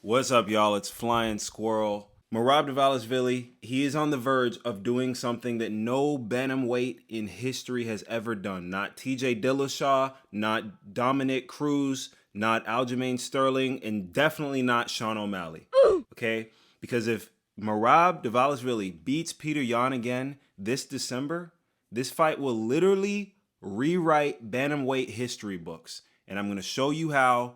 What's up, y'all? It's Flying Squirrel. Merab Dvalishvili, he is on the verge of doing something that no bantamweight in history has ever done. Not TJ Dillashaw, not Dominic Cruz, not Aljamain Sterling, and definitely not Sean O'Malley. Okay? Because if Merab Dvalishvili beats Petr Yan again this December, this fight will literally rewrite bantamweight history books. And I'm going to show you how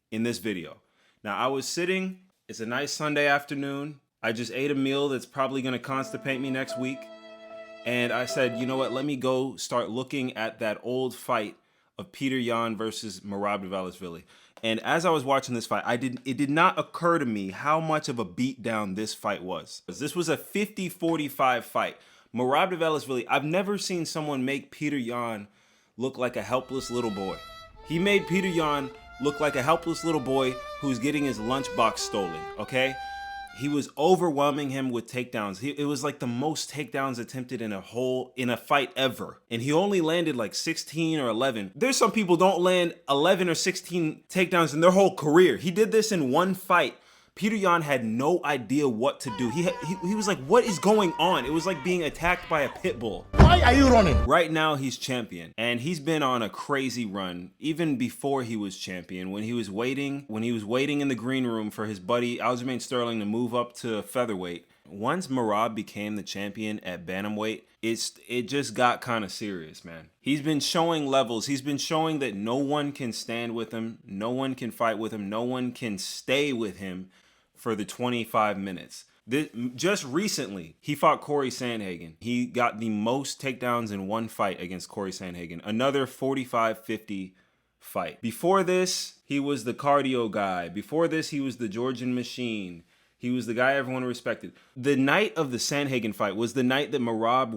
in this video. Now, I was sitting, it's a nice Sunday afternoon. I just ate a meal that's probably going to constipate me next week. And I said, you know what, let me go start looking at that old fight of Petr Yan versus Merab Dvalishvili. And as I was watching this fight, it did not occur to me how much of a beatdown this fight was. This was a 50-45 fight. Merab Dvalishvili, I've never seen someone make Petr Yan look like a helpless little boy. He made Petr Yan look like a helpless little boy who's getting his lunchbox stolen, okay? He was overwhelming him with takedowns. It was like the most takedowns attempted in a fight ever. And he only landed like 16 or 11. There's some people don't land 11 or 16 takedowns in their whole career. He did this in one fight. Petr Yan had no idea what to do. He was like, what is going on? It was like being attacked by a pit bull. Why are you running? Right now, he's champion. And he's been on a crazy run, even before he was champion. When he was waiting in the green room for his buddy Aljamain Sterling to move up to featherweight. Once Merab became the champion at bantamweight, it just got kind of serious, man. He's been showing levels. He's been showing that no one can stand with him. No one can fight with him. No one can stay with him for the 25 minutes. Just recently, he fought Corey Sandhagen. He got the most takedowns in one fight against Corey Sandhagen. Another 45-50 fight. Before this, he was the cardio guy. Before this, he was the Georgian machine. He was the guy everyone respected. The night of the Sandhagen fight was the night that Merab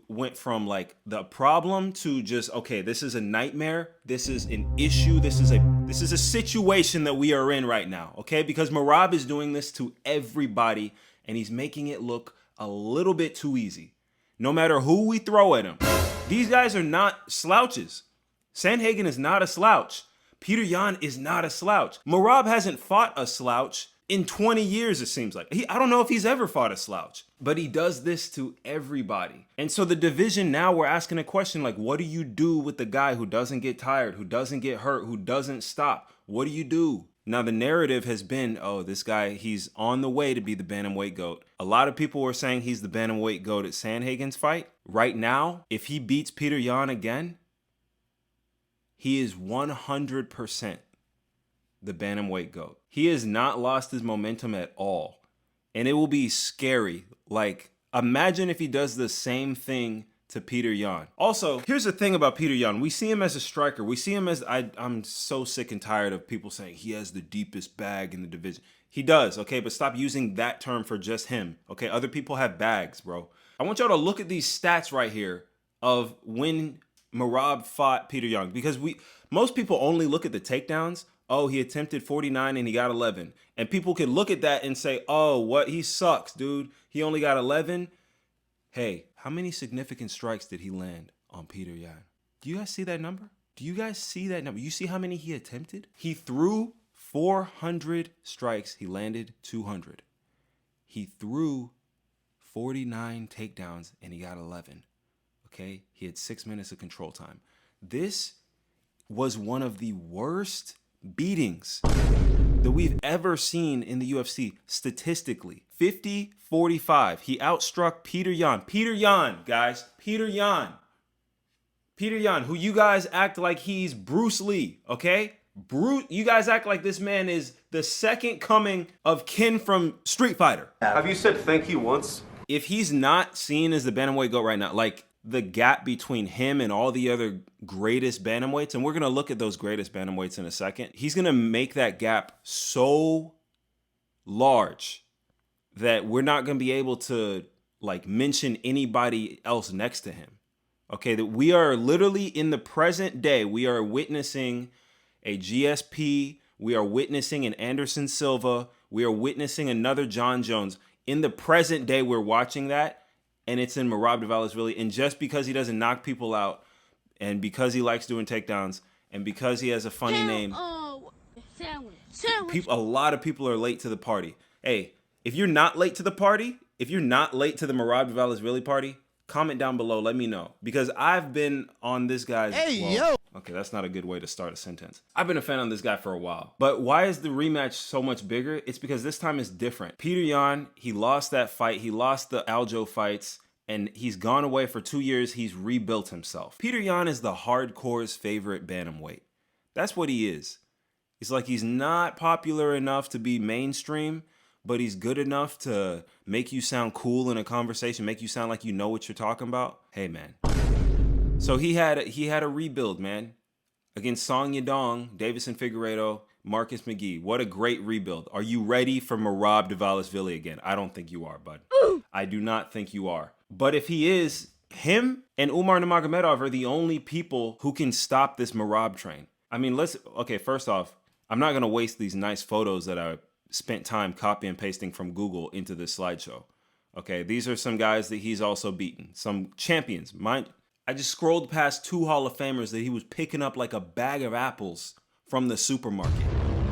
went from like the problem to just, okay, this is a nightmare. This is an issue. This is a situation that we are in right now, okay? Because Merab is doing this to everybody and he's making it look a little bit too easy. No matter who we throw at him. These guys are not slouches. Sandhagen is not a slouch. Petr Yan is not a slouch. Merab hasn't fought a slouch in 20 years, it seems like. I don't know if he's ever fought a slouch, but he does this to everybody. And so the division now, we're asking a question like, what do you do with the guy who doesn't get tired, who doesn't get hurt, who doesn't stop? What do you do? Now, the narrative has been, oh, this guy, he's on the way to be the bantamweight GOAT. A lot of people were saying he's the bantamweight GOAT at Sandhagen's fight. Right now, if he beats Petr Yan again, he is 100% the bantamweight GOAT. He has not lost his momentum at all. And it will be scary. Like, imagine if he does the same thing to Petr Yan. Also, here's the thing about Petr Yan. We see him as a striker. We see him as, I'm so sick and tired of people saying he has the deepest bag in the division. He does, okay? But stop using that term for just him, okay? Other people have bags, bro. I want y'all to look at these stats right here of when Merab fought Petr Yan. Because most people only look at the takedowns. Oh, he attempted 49 and he got 11. And people can look at that and say, oh, what? He sucks, dude. He only got 11. Hey, how many significant strikes did he land on Petr Yan? Do you guys see that number? Do you guys see that number? You see how many he attempted? He threw 400 strikes. He landed 200. He threw 49 takedowns and he got 11. Okay? He had 6 minutes of control time. This was one of the worst beatings that we've ever seen in the UFC statistically. 50-45. He outstruck Petr Yan. Petr Yan, guys. Petr Yan. Petr Yan, who you guys act like he's Bruce Lee, okay? You guys act like this man is the second coming of Ken from Street Fighter. Have you said thank you once? If he's not seen as the bantamweight GOAT right now, like the gap between him and all the other greatest bantamweights, and we're going to look at those greatest bantamweights in a second, he's going to make that gap so large that we're not going to be able to like mention anybody else next to him. Okay, that we are literally in the present day, we are witnessing a GSP, we are witnessing an Anderson Silva, we are witnessing another John Jones. In the present day, we're watching that, and it's in Merab Dvalishvili. And just because he doesn't knock people out, and because he likes doing takedowns, and because he has a funny name, sandwich. A lot of people are late to the party. Hey, if you're not late to the party, if you're not late to the Merab Dvalishvili party, comment down below. Let me know. Because I've been on this guy's... Okay, that's not a good way to start a sentence. I've been a fan on this guy for a while. But why is the rematch so much bigger? It's because this time is different. Petr Yan, he lost that fight. He lost the Aljo fights. And he's gone away for 2 years. He's rebuilt himself. Petr Yan is the hardcore's favorite bantamweight. That's what he is. It's like he's not popular enough to be mainstream, but he's good enough to make you sound cool in a conversation, make you sound like you know what you're talking about. Hey, man. So he had a rebuild, man, against Song Yadong, Davison Figueiredo, Marcus McGee. What a great rebuild. Are you ready for Merab Dvalishvili again? I don't think you are, bud. I do not think you are. But if he is, him and Umar Nurmagomedov are the only people who can stop this Merab train. I mean, okay, first off, I'm not going to waste these nice photos that I spent time copy and pasting from Google into this slideshow. Okay, these are some guys that he's also beaten. Some champions. I just scrolled past 2 Hall of Famers that he was picking up like a bag of apples from the supermarket.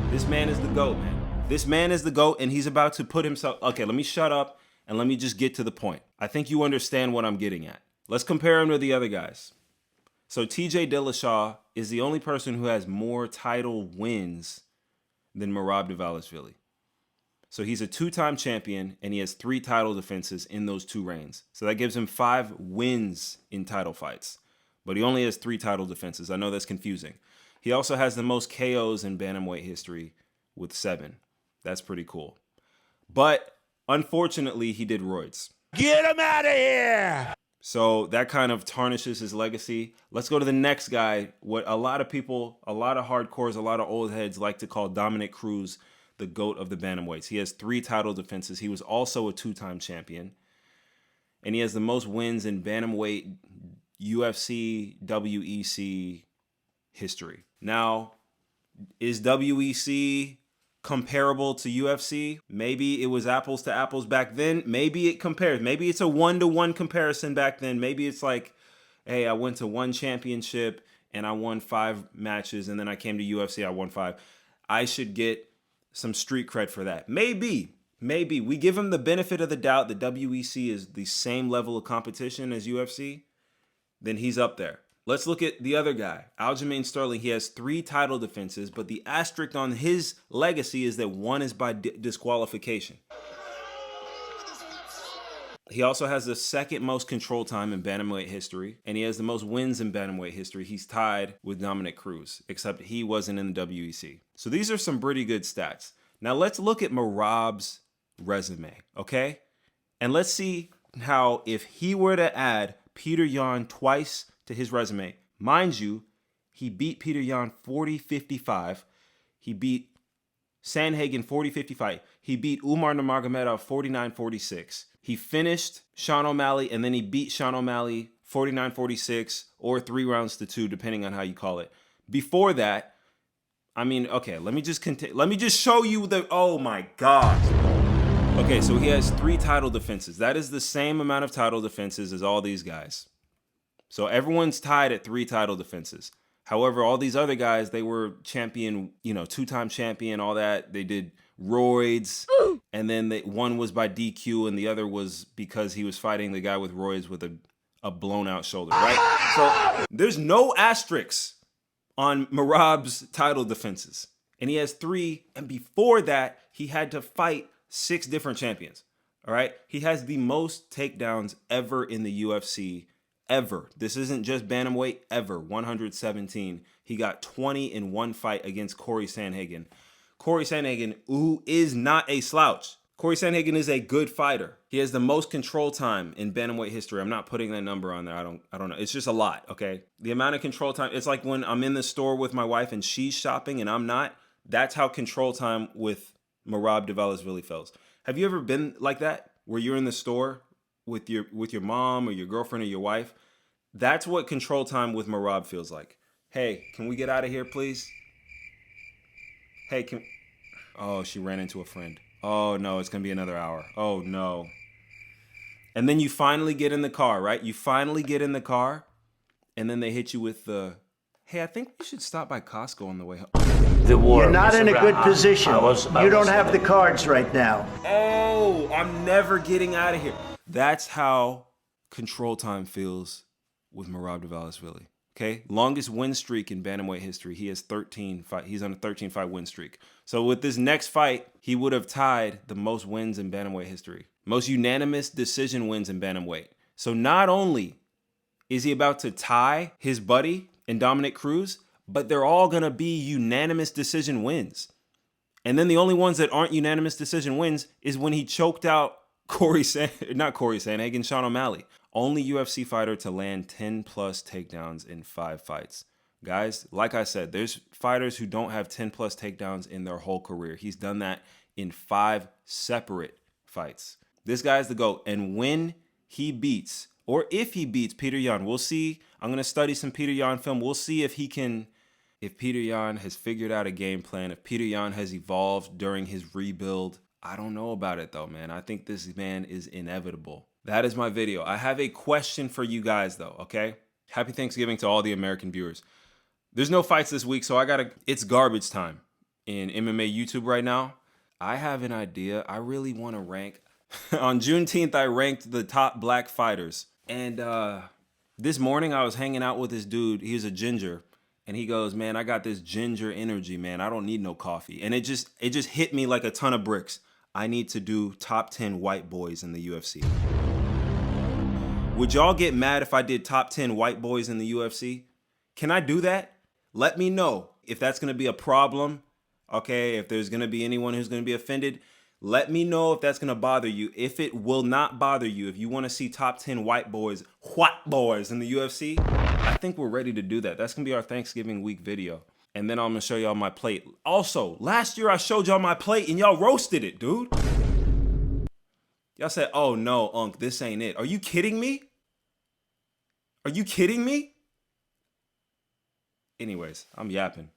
This man is the GOAT, man. This man is the GOAT, and he's about to put himself... Okay, let me shut up, and let me just get to the point. I think you understand what I'm getting at. Let's compare him to the other guys. So TJ Dillashaw is the only person who has more title wins than Merab Dvalishvili. So he's a 2-time champion, and he has 3 title defenses in those 2 reigns. So that gives him 5 wins in title fights. But he only has 3 title defenses. I know that's confusing. He also has the most KOs in bantamweight history with 7. That's pretty cool. But unfortunately, he did roids. Get him out of here! So that kind of tarnishes his legacy. Let's go to the next guy. What a lot of people, a lot of hardcores, a lot of old heads like to call Dominick Cruz the GOAT of the bantamweights. He has 3 title defenses. He was also a 2-time champion. And he has the most wins in bantamweight UFC, WEC history. Now, is WEC comparable to UFC? Maybe it was apples to apples back then. Maybe it compares. Maybe it's a 1-to-1 comparison back then. Maybe it's like, hey, I went to 1 championship and I won 5 matches, and then I came to UFC, I won 5. I should get some street cred for that. Maybe we give him the benefit of the doubt that WEC is the same level of competition as UFC, then he's up there. Let's look at the other guy, Aljamain Sterling. He has 3 title defenses, but the asterisk on his legacy is that 1 is by disqualification. He also has the 2nd most control time in bantamweight history, and he has the most wins in bantamweight history. He's tied with Dominick Cruz, except he wasn't in the WEC. So these are some pretty good stats. Now let's look at Merab's resume, okay? And let's see how if he were to add Petr Yan twice to his resume, mind you, he beat Petr Yan 40-55. He beat Sandhagen 40-55. He beat Umar Nurmagomedov 49-46. He finished Sean O'Malley, and then he beat Sean O'Malley 49-46 or 3 rounds to 2, depending on how you call it. Before that, I mean, okay, let me just show you the, oh my God. Okay, so he has 3 title defenses. That is the same amount of title defenses as all these guys. So everyone's tied at 3 title defenses. However, all these other guys, they were champion, 2-time champion, all that. They did roids, and then one was by DQ, and the other was because he was fighting the guy with roids with a blown out shoulder, right? So there's no asterisks on Merab's title defenses. And he has 3, and before that, he had to fight 6 different champions, all right? He has the most takedowns ever in the UFC, ever. This isn't just bantamweight, ever. 117. He got 20 in 1 fight against Corey Sandhagen. Corey Sandhagen, who is not a slouch. Corey Sandhagen is a good fighter. He has the most control time in bantamweight history. I'm not putting that number on there. I don't know. It's just a lot, okay? The amount of control time, it's like when I'm in the store with my wife and she's shopping and I'm not. That's how control time with Merab Dvalishvili feels. Have you ever been like that, where you're in the store with your mom or your girlfriend or your wife? That's what control time with Merab feels like. Hey, can we get out of here, please? Hey, oh, she ran into a friend. Oh no, it's gonna be another hour. Oh no. And then you finally get in the car, right? You finally get in the car, and then they hit you with the, hey, I think we should stop by Costco on the way home. the war. You're not in a good position. You don't have the the cards right now. Oh, I'm never getting out of here. That's how Control Time feels with Merab Dvalishvili. Okay, longest win streak in Bantamweight history. He has 13 fight. He's on a 13-fight win streak. So with this next fight, he would have tied the most wins in Bantamweight history. Most unanimous decision wins in Bantamweight. So not only is he about to tie his buddy in Dominic Cruz, but they're all gonna be unanimous decision wins. And then the only ones that aren't unanimous decision wins is when he choked out not Corey Sandhagen, Sean O'Malley. Only UFC fighter to land 10 plus takedowns in 5 fights. Guys, like I said, there's fighters who don't have 10 plus takedowns in their whole career. He's done that in 5 separate fights. This guy's the GOAT. And when he beats, or if he beats Petr Yan, we'll see. I'm going to study some Petr Yan film. We'll see if Petr Yan has figured out a game plan, if Petr Yan has evolved during his rebuild. I don't know about it though, man. I think this man is inevitable. That is my video. I have a question for you guys though, okay? Happy Thanksgiving to all the American viewers. There's no fights this week, so it's garbage time in MMA YouTube right now. I have an idea. I really want to rank. On Juneteenth, I ranked the top black fighters. And this morning I was hanging out with this dude. He was a ginger. And he goes, man, I got this ginger energy, man. I don't need no coffee. And it just hit me like a ton of bricks. I need to do top 10 white boys in the UFC. Would y'all get mad if I did top 10 white boys in the UFC? Can I do that? Let me know if that's going to be a problem. Okay, if there's going to be anyone who's going to be offended, let me know if that's going to bother you. If it will not bother you, if you want to see top 10 white boys in the UFC, I think we're ready to do that. That's going to be our Thanksgiving week video. And then I'm going to show y'all my plate. Also, last year I showed y'all my plate and y'all roasted it, dude. Y'all said, oh no, Unc, this ain't it. Are you kidding me? Are you kidding me? Anyways, I'm yapping.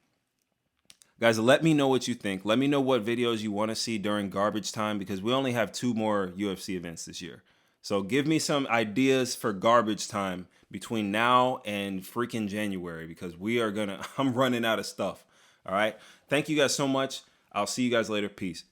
Guys, let me know what you think. Let me know what videos you want to see during garbage time because we only have 2 more UFC events this year. So give me some ideas for garbage time between now and freaking January because I'm running out of stuff. All right. Thank you guys so much. I'll see you guys later. Peace.